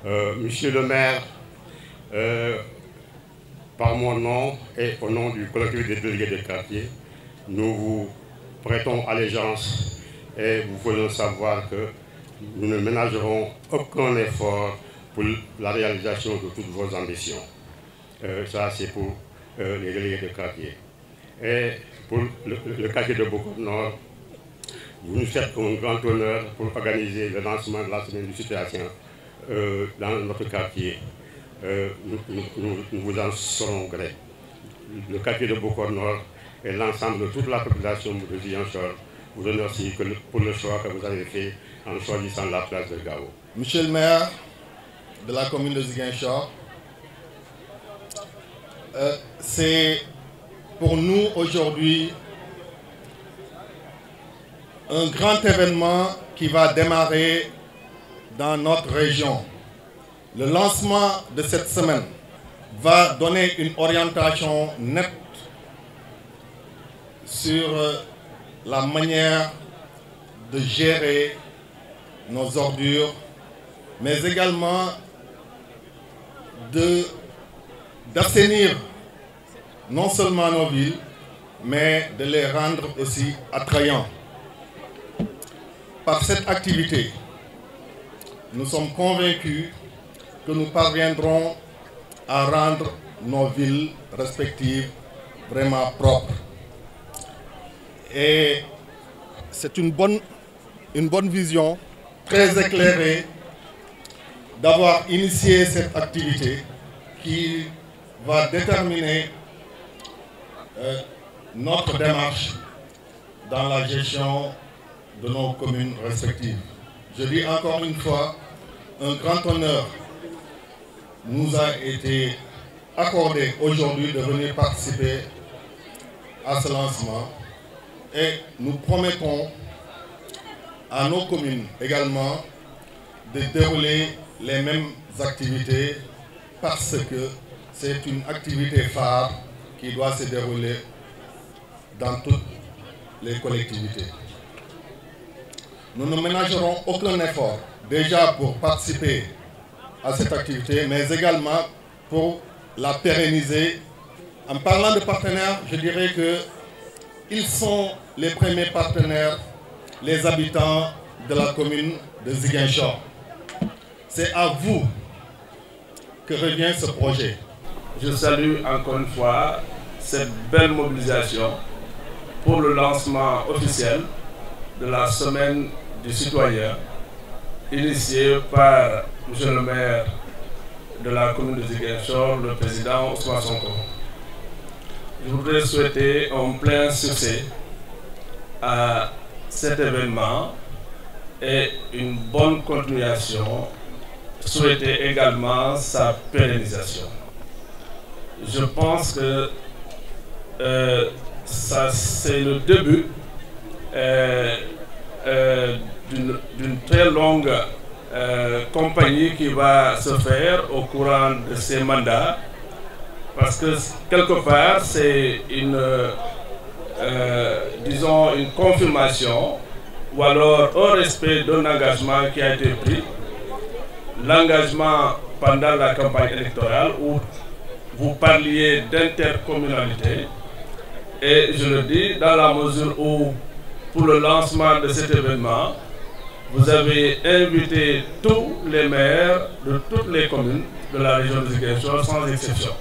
Monsieur le maire, par mon nom et au nom du collectif des délégués de quartier, nous vous prêtons allégeance et vous faisons savoir que nous ne ménagerons aucun effort pour la réalisation de toutes vos ambitions. Ça, c'est pour les délégués de quartier. Et pour le quartier de Bokor-Nord, vous nous faites un grand honneur pour organiser le lancement de la semaine du citoyen dans notre quartier. Nous vous en serons gré. Le quartier de Bokor-Nord et l'ensemble de toute la population de Ziguinchor vous remercie pour le choix que vous avez fait en choisissant la place de Gao. Monsieur le maire de la commune de Ziguinchor, c'est pour nous aujourd'hui un grand événement qui va démarrer dans notre région. Le lancement de cette semaine va donner une orientation nette sur la manière de gérer nos ordures, mais également d'assainir non seulement nos villes, mais de les rendre aussi attrayants. Par cette activité, nous sommes convaincus que nous parviendrons à rendre nos villes respectives vraiment propres. Et c'est une bonne vision, très éclairée, d'avoir initié cette activité qui va déterminer notre démarche dans la gestion de nos communes respectives. Je dis encore une fois, un grand honneur nous a été accordé aujourd'hui de venir participer à ce lancement et nous promettons à nos communes également de dérouler les mêmes activités parce que c'est une activité phare qui doit se dérouler dans toutes les collectivités. Nous ne ménagerons aucun effort déjà pour participer à cette activité, mais également pour la pérenniser. En parlant de partenaires, je dirais qu'ils sont les premiers partenaires, les habitants de la commune de Ziguinchor. C'est à vous que revient ce projet. Je salue encore une fois cette belle mobilisation pour le lancement officiel de la semaine du citoyen initiée par M. le maire de la commune de Ziguinchor, le président Ousmane Sonko. Je voudrais souhaiter un plein succès à cet événement et une bonne continuation, souhaiter également sa pérennisation. Je pense que ça c'est le début d'une très longue compagnie qui va se faire au courant de ces mandats, parce que quelque part c'est disons une confirmation ou alors un respect d'un engagement qui a été pris, l'engagement pendant la campagne électorale où vous parliez d'intercommunalité, et je le dis dans la mesure où pour le lancement de cet événement vous avez invité tous les maires de toutes les communes de la région de Ziguinchor sans exception.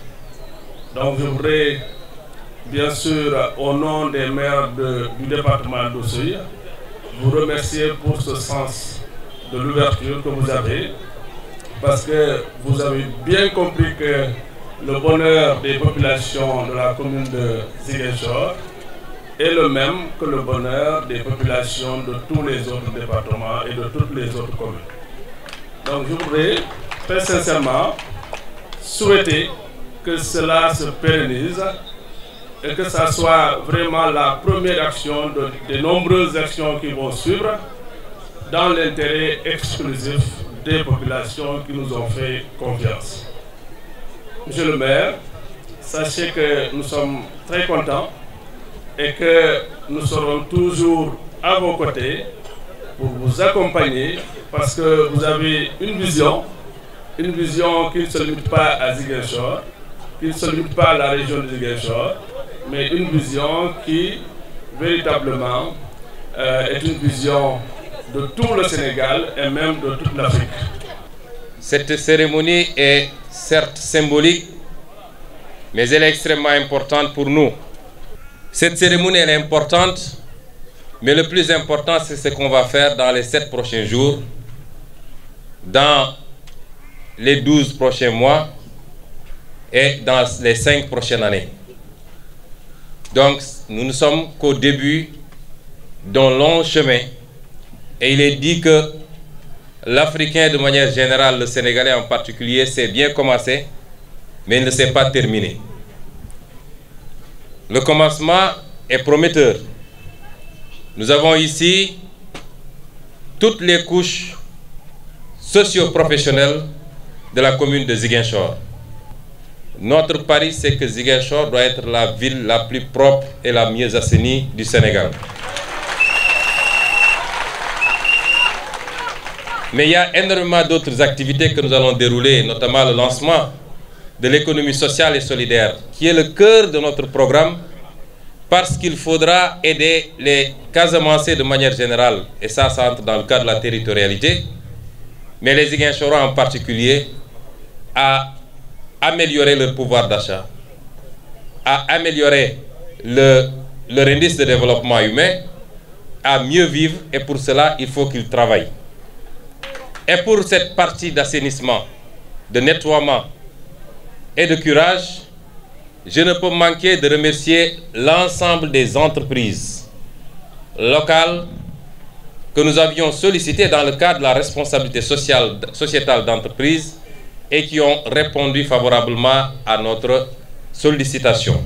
Donc je voudrais bien sûr au nom des maires du département d'Oussouye vous remercier pour ce sens de l'ouverture que vous avez, parce que vous avez bien compris que le bonheur des populations de la commune de Ziguinchor est le même que le bonheur des populations de tous les autres départements et de toutes les autres communes. Donc je voudrais très sincèrement souhaiter que cela se pérennise et que ça soit vraiment la première action des nombreuses actions qui vont suivre dans l'intérêt exclusif des populations qui nous ont fait confiance. Monsieur le maire, sachez que nous sommes très contents et que nous serons toujours à vos côtés pour vous accompagner, parce que vous avez une vision une vision qui ne se limite pas à Ziguinchor, qui ne se limite pas à la région de Ziguinchor, mais une vision qui, véritablement, est une vision de tout le Sénégal et même de toute l'Afrique. Cette cérémonie est certes symbolique, mais elle est extrêmement importante pour nous. Cette cérémonie elle est importante, mais le plus important c'est ce qu'on va faire dans les 7 prochains jours, dans les 12 prochains mois et dans les 5 prochaines années. Donc nous ne sommes qu'au début d'un long chemin et il est dit que l'Africain de manière générale, le Sénégalais en particulier, sait bien commencer, mais il ne sait pas terminer. Le commencement est prometteur. Nous avons ici toutes les couches socio-professionnelles de la commune de Ziguinchor. Notre pari, c'est que Ziguinchor doit être la ville la plus propre et la mieux assainie du Sénégal. Mais il y a énormément d'autres activités que nous allons dérouler, notamment le lancement de l'économie sociale et solidaire, qui est le cœur de notre programme, parce qu'il faudra aider les Casamancés de manière générale, et ça entre dans le cadre de la territorialité, mais les Ziguinchorois en particulier, à améliorer leur pouvoir d'achat, à améliorer leur indice de développement humain, à mieux vivre, et pour cela, il faut qu'ils travaillent. Et pour cette partie d'assainissement, de nettoiement et de curage, je ne peux manquer de remercier l'ensemble des entreprises locales que nous avions sollicitées dans le cadre de la responsabilité sociétale d'entreprise et qui ont répondu favorablement à notre sollicitation.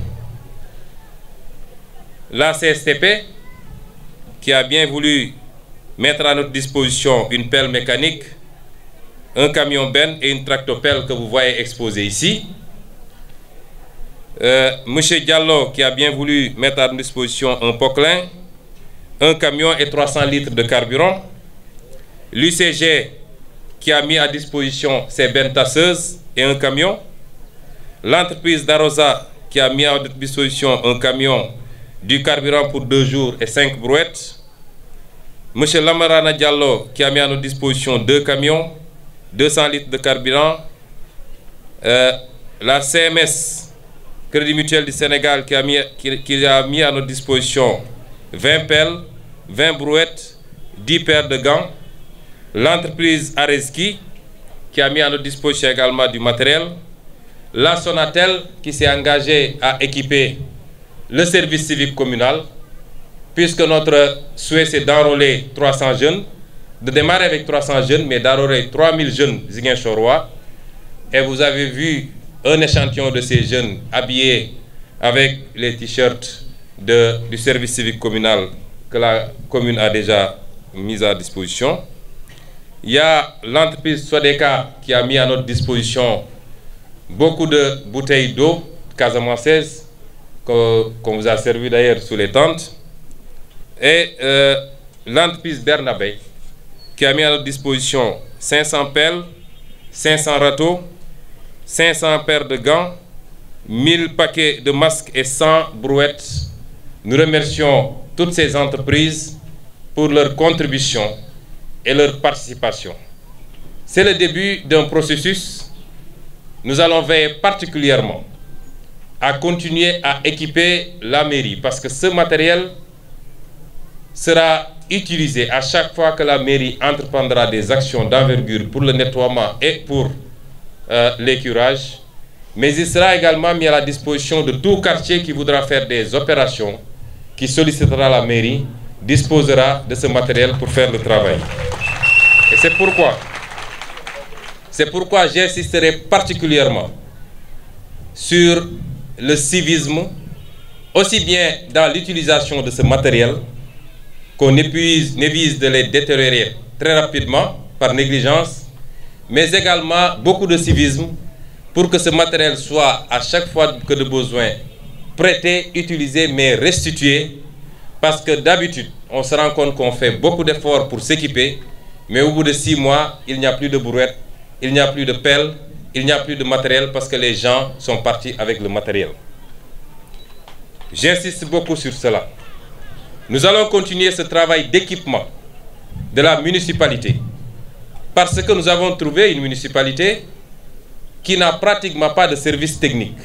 La CSTP, qui a bien voulu mettre à notre disposition une pelle mécanique, un camion benne et une tractopelle que vous voyez exposés ici. Monsieur Diallo qui a bien voulu mettre à notre disposition un poclin, un camion et 300 litres de carburant. L'UCG qui a mis à disposition ses bennes tasseuses et un camion. L'entreprise d'Arosa qui a mis à notre disposition un camion, du carburant pour 2 jours et 5 brouettes. Monsieur Lamarana Diallo qui a mis à notre disposition 2 camions, 200 litres de carburant. La CMS, Crédit Mutuel du Sénégal, qui a mis à notre disposition 20 pelles, 20 brouettes, 10 paires de gants. L'entreprise Areski qui a mis à notre disposition également du matériel. La Sonatel qui s'est engagée à équiper le service civique communal, puisque notre souhait c'est d'enrôler 300 jeunes, de démarrer avec 300 jeunes, mais d'enrôler 3000 jeunes Ziguinchorois. Et vous avez vu un échantillon de ces jeunes habillés avec les t-shirts du service civique communal que la commune a déjà mis à disposition. Il y a l'entreprise Sodeka qui a mis à notre disposition beaucoup de bouteilles d'eau casamançaises qu'on vous a servi d'ailleurs sous les tentes. Et l'entreprise Bernabé qui a mis à notre disposition 500 pelles, 500 râteaux, 500 paires de gants, 1000 paquets de masques et 100 brouettes. Nous remercions toutes ces entreprises pour leur contribution et leur participation. C'est le début d'un processus. Nous allons veiller particulièrement à continuer à équiper la mairie parce que ce matériel sera utilisé à chaque fois que la mairie entreprendra des actions d'envergure pour le nettoiement et pour l'écurage, mais il sera également mis à la disposition de tout quartier qui voudra faire des opérations, qui sollicitera la mairie, disposera de ce matériel pour faire le travail. Et c'est pourquoi j'insisterai particulièrement sur le civisme, aussi bien dans l'utilisation de ce matériel, qu'on n'évise de les détériorer très rapidement par négligence, mais également beaucoup de civisme pour que ce matériel soit à chaque fois que de besoin prêté, utilisé, mais restitué, parce que d'habitude, on se rend compte qu'on fait beaucoup d'efforts pour s'équiper, mais au bout de 6 mois, il n'y a plus de brouettes, il n'y a plus de pelle, il n'y a plus de matériel parce que les gens sont partis avec le matériel. J'insiste beaucoup sur cela. Nous allons continuer ce travail d'équipement de la municipalité parce que nous avons trouvé une municipalité qui n'a pratiquement pas de service technique.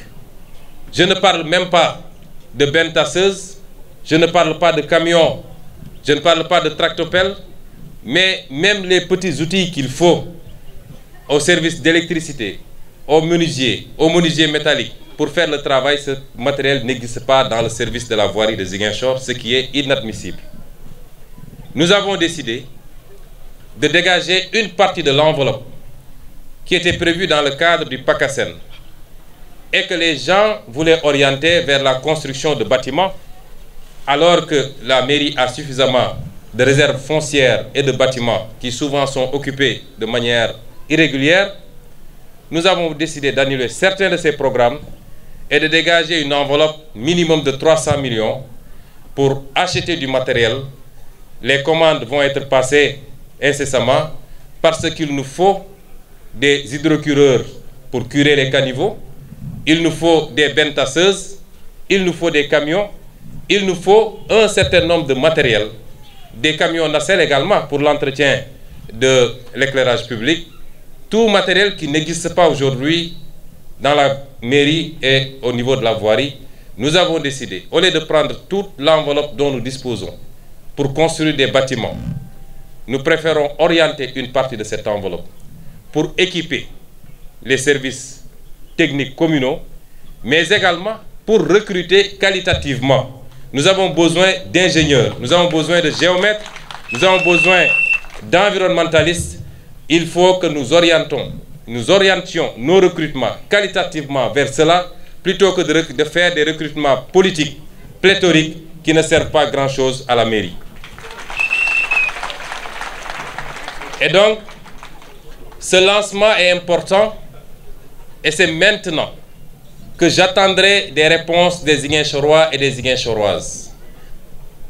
Je ne parle même pas de bennes tasseuses, je ne parle pas de camions, je ne parle pas de tractopelles, mais même les petits outils qu'il faut au service d'électricité, aux menuisiers métalliques, pour faire le travail, ce matériel n'existe pas dans le service de la voirie de Ziguinchor, ce qui est inadmissible. Nous avons décidé de dégager une partie de l'enveloppe qui était prévue dans le cadre du PACASEN et que les gens voulaient orienter vers la construction de bâtiments, alors que la mairie a suffisamment de réserves foncières et de bâtiments qui souvent sont occupés de manière irrégulière. Nous avons décidé d'annuler certains de ces programmes et de dégager une enveloppe minimum de 300 millions pour acheter du matériel. Les commandes vont être passées incessamment parce qu'il nous faut des hydrocureurs pour curer les caniveaux, il nous faut des bennes tasseuses, il nous faut des camions, il nous faut un certain nombre de matériels, des camions nacelles également pour l'entretien de l'éclairage public, tout matériel qui n'existe pas aujourd'hui dans la mairie et au niveau de la voirie. Nous avons décidé, au lieu de prendre toute l'enveloppe dont nous disposons pour construire des bâtiments, nous préférons orienter une partie de cette enveloppe pour équiper les services techniques communaux, mais également pour recruter qualitativement. Nous avons besoin d'ingénieurs, nous avons besoin de géomètres, nous avons besoin d'environnementalistes. Il faut que nous orientions nos recrutements qualitativement vers cela, plutôt que de faire des recrutements politiques, pléthoriques, qui ne servent pas grand-chose à la mairie. Et donc, ce lancement est important et c'est maintenant que j'attendrai des réponses des Ziguinchorois et des Ziguinchoroises.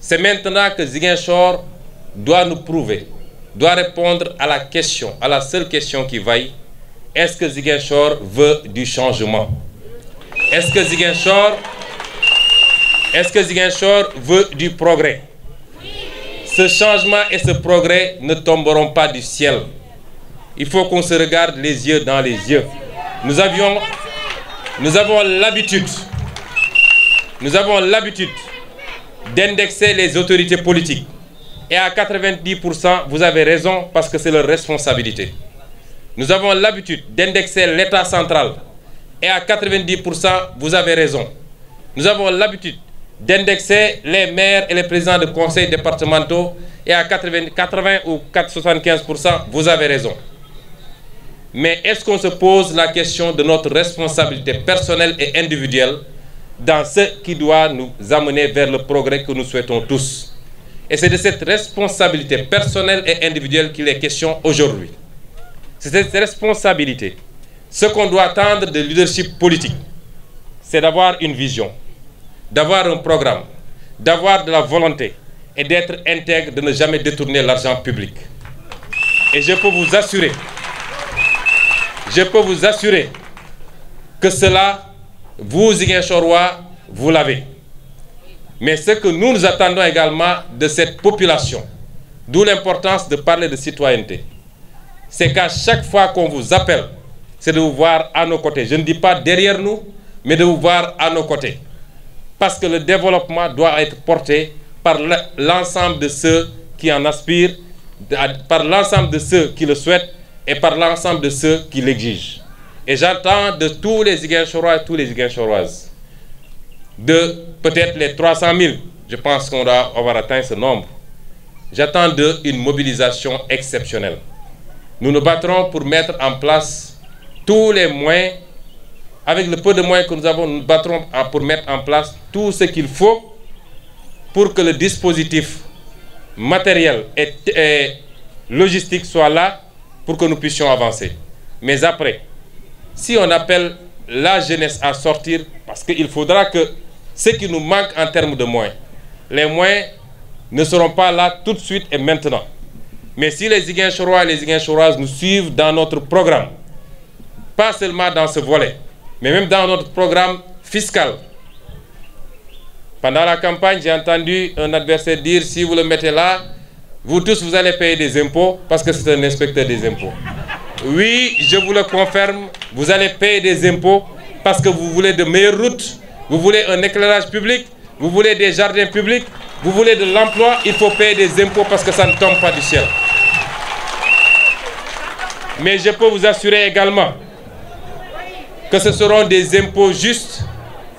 C'est maintenant que Ziguinchor doit nous prouver, doit répondre à la question, à la seule question qui vaille. Est-ce que Ziguinchor veut du changement? Est-ce que Ziguinchor veut du progrès? Ce changement et ce progrès ne tomberont pas du ciel. Il faut qu'on se regarde les yeux dans les yeux. Nous avons l'habitude d'indexer les autorités politiques. Et à 90%, vous avez raison, parce que c'est leur responsabilité. Nous avons l'habitude d'indexer l'État central. Et à 90%, vous avez raison. Nous avons l'habitude d'indexer les maires et les présidents de conseils départementaux. Et à 80 ou 75%, vous avez raison. Mais est-ce qu'on se pose la question de notre responsabilité personnelle et individuelle dans ce qui doit nous amener vers le progrès que nous souhaitons tous? Et c'est de cette responsabilité personnelle et individuelle qu'il est question aujourd'hui. C'est cette responsabilité. Ce qu'on doit attendre de leadership politique, c'est d'avoir une vision, d'avoir un programme, d'avoir de la volonté et d'être intègre, de ne jamais détourner l'argent public. Et je peux vous assurer que cela, vous, Ziguinchorois, vous l'avez. Mais ce que nous attendons également de cette population, d'où l'importance de parler de citoyenneté, c'est qu'à chaque fois qu'on vous appelle, c'est de vous voir à nos côtés. Je ne dis pas derrière nous, mais de vous voir à nos côtés. Parce que le développement doit être porté par l'ensemble de ceux qui en aspirent, par l'ensemble de ceux qui le souhaitent et par l'ensemble de ceux qui l'exigent. Et j'entends de tous les Ziguinchorois et toutes les Ziguinchoroises, de peut-être les 300 000, je pense qu'on doit avoir atteint ce nombre, j'attends d'eux une mobilisation exceptionnelle. Nous nous battrons pour mettre en place tous les moyens, avec le peu de moyens que nous avons, nous nous battrons pour mettre en place tout ce qu'il faut pour que le dispositif matériel et logistique soit là pour que nous puissions avancer. Mais après, si on appelle la jeunesse à sortir, parce qu'il faudra que ce qui nous manque en termes de moyens, les moyens ne seront pas là tout de suite et maintenant. Mais si les Ziguinchorois et les Ziguinchoroises nous suivent dans notre programme, pas seulement dans ce volet, mais même dans notre programme fiscal. Pendant la campagne, j'ai entendu un adversaire dire, si vous le mettez là, vous tous, vous allez payer des impôts parce que c'est un inspecteur des impôts. Oui, je vous le confirme, vous allez payer des impôts parce que vous voulez de meilleures routes, vous voulez un éclairage public, vous voulez des jardins publics, vous voulez de l'emploi, il faut payer des impôts parce que ça ne tombe pas du ciel. Mais je peux vous assurer également que ce seront des impôts justes,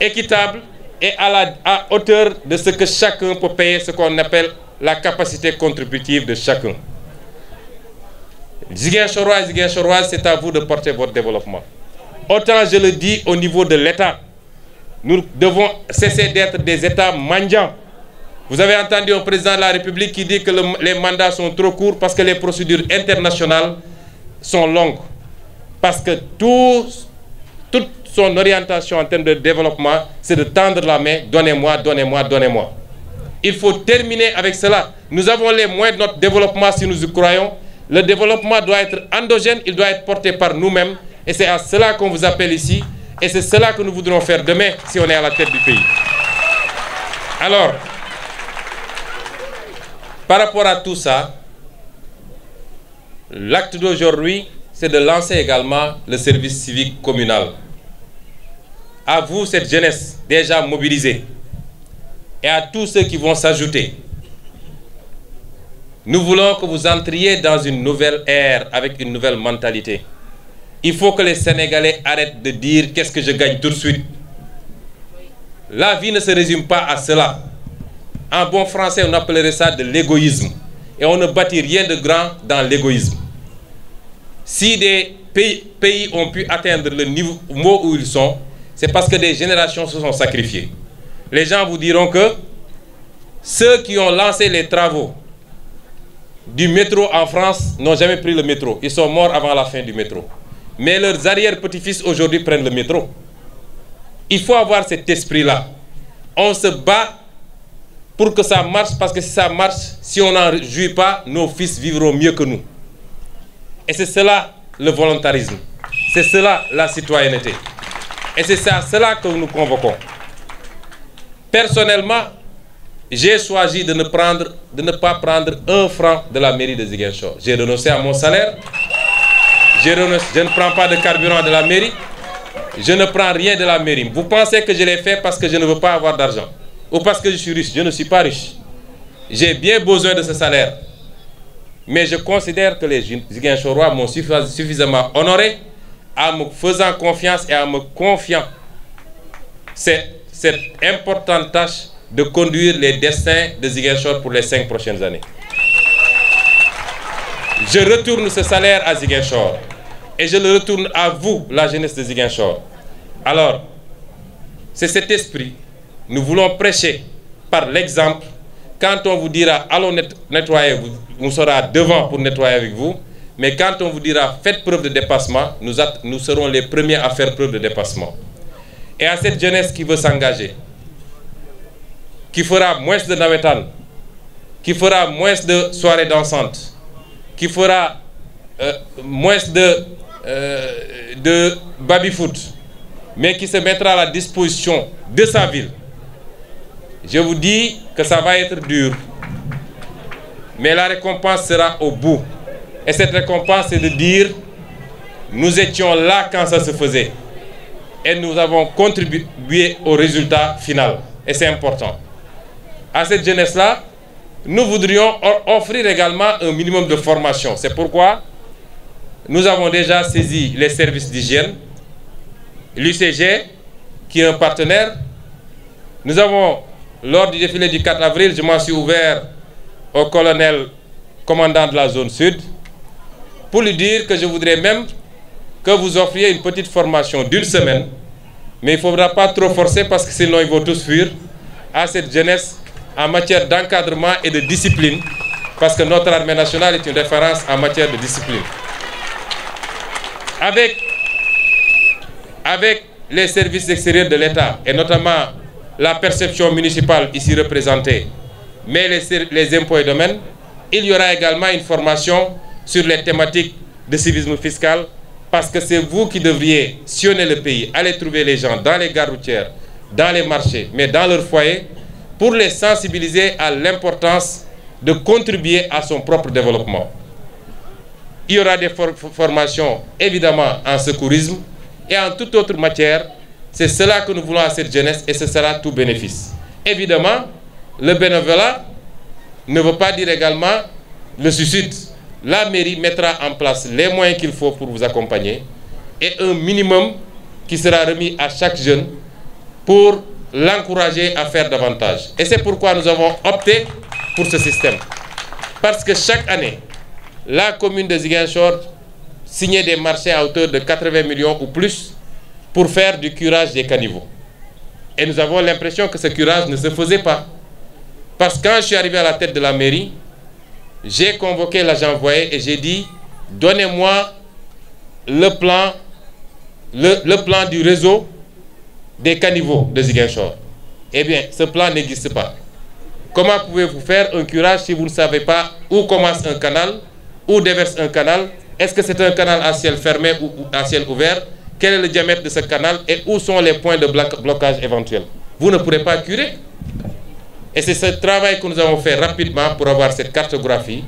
équitables et à hauteur de ce que chacun peut payer, ce qu'on appelle la capacité contributive de chacun. Ziguinchorois et Ziguinchoroises, c'est à vous de porter votre développement. Autant je le dis au niveau de l'État, nous devons cesser d'être des États mendiants. Vous avez entendu un président de la République qui dit que les mandats sont trop courts parce que les procédures internationales sont longues. Parce que toute son orientation en termes de développement, c'est de tendre la main, donnez-moi, donnez-moi, donnez-moi. Il faut terminer avec cela. Nous avons les moyens de notre développement si nous y croyons. Le développement doit être endogène, il doit être porté par nous-mêmes. Et c'est à cela qu'on vous appelle ici. Et c'est cela que nous voudrons faire demain si on est à la tête du pays. Alors, par rapport à tout ça, l'acte d'aujourd'hui, c'est de lancer également le service civique communal. À vous, cette jeunesse déjà mobilisée, et à tous ceux qui vont s'ajouter, nous voulons que vous entriez dans une nouvelle ère avec une nouvelle mentalité. Il faut que les Sénégalais arrêtent de dire qu'est-ce que je gagne tout de suite. La vie ne se résume pas à cela. En bon français, on appellerait ça de l'égoïsme. Et on ne bâtit rien de grand dans l'égoïsme. Si des pays ont pu atteindre le niveau où ils sont, c'est parce que des générations se sont sacrifiées. Les gens vous diront que ceux qui ont lancé les travaux du métro en France n'ont jamais pris le métro. Ils sont morts avant la fin du métro. Mais leurs arrière-petits-fils aujourd'hui prennent le métro. Il faut avoir cet esprit-là. On se bat pour que ça marche, parce que si ça marche, si on n'en jouit pas, nos fils vivront mieux que nous. Et c'est cela le volontarisme. C'est cela la citoyenneté. Et c'est à cela que nous convoquons. Personnellement, j'ai choisi de ne pas prendre un franc de la mairie de Ziguinchor. J'ai renoncé à mon salaire. Je ne prends pas de carburant de la mairie. Je ne prends rien de la mairie. Vous pensez que je l'ai fait parce que je ne veux pas avoir d'argent ou parce que je suis riche? Je ne suis pas riche. J'ai bien besoin de ce salaire. Mais je considère que les Ziguinchorois m'ont suffisamment honoré en me faisant confiance et en me confiant cette importante tâche de conduire les destins de Ziguinchor pour les 5 prochaines années. Je retourne ce salaire à Ziguinchor et je le retourne à vous, la jeunesse de Ziguinchor. Alors, c'est cet esprit. Nous voulons prêcher par l'exemple. Quand on vous dira « allons nettoyer », on sera devant pour nettoyer avec vous. Mais quand on vous dira « faites preuve de dépassement », nous serons les premiers à faire preuve de dépassement. Et à cette jeunesse qui veut s'engager, qui fera moins de nawetan, qui fera moins de soirées dansantes, qui fera moins de baby-foot, mais qui se mettra à la disposition de sa ville. Je vous dis que ça va être dur, mais la récompense sera au bout. Et cette récompense, c'est de dire, nous étions là quand ça se faisait. Et nous avons contribué au résultat final. Et c'est important. À cette jeunesse-là, nous voudrions offrir également un minimum de formation. C'est pourquoi nous avons déjà saisi les services d'hygiène, l'UCG, qui est un partenaire. Nous avons, lors du défilé du 4 avril, je m'en suis ouvert au colonel commandant de la zone sud pour lui dire que je voudrais même que vous offriez une petite formation d'1 semaine, mais il ne faudra pas trop forcer parce que sinon ils vont tous fuir, à cette jeunesse en matière d'encadrement et de discipline, parce que notre armée nationale est une référence en matière de discipline. Avec les services extérieurs de l'État, et notamment la perception municipale ici représentée, mais les impôts et domaines, il y aura également une formation sur les thématiques de civisme fiscal, parce que c'est vous qui devriez sillonner le pays, aller trouver les gens dans les gares routières, dans les marchés, mais dans leur foyer, pour les sensibiliser à l'importance de contribuer à son propre développement. Il y aura des formations, évidemment, en secourisme et en toute autre matière. C'est cela que nous voulons à cette jeunesse et ce sera tout bénéfice. Évidemment, le bénévolat ne veut pas dire également le suicide. La mairie mettra en place les moyens qu'il faut pour vous accompagner et un minimum qui sera remis à chaque jeune pour l'encourager à faire davantage. Et c'est pourquoi nous avons opté pour ce système. Parce que chaque année, la commune de Ziguinchor signait des marchés à hauteur de 80 millions ou plus pour faire du curage des caniveaux. Et nous avons l'impression que ce curage ne se faisait pas. Parce que quand je suis arrivé à la tête de la mairie, j'ai convoqué l'agent Voyer et j'ai dit, donnez-moi le plan du réseau des caniveaux de Ziguinchor. Eh bien, ce plan n'existe pas. Comment pouvez-vous faire un curage si vous ne savez pas où commence un canal, où déverse un canal? Est-ce que c'est un canal à ciel fermé ou à ciel ouvert? Quel est le diamètre de ce canal et où sont les points de blocage éventuels? Vous ne pourrez pas curer. Et c'est ce travail que nous avons fait rapidement pour avoir cette cartographie.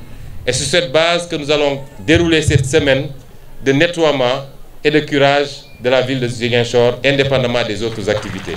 Et sur cette base que nous allons dérouler cette semaine de nettoiement et de curage de la ville de Ziguinchor, indépendamment des autres activités.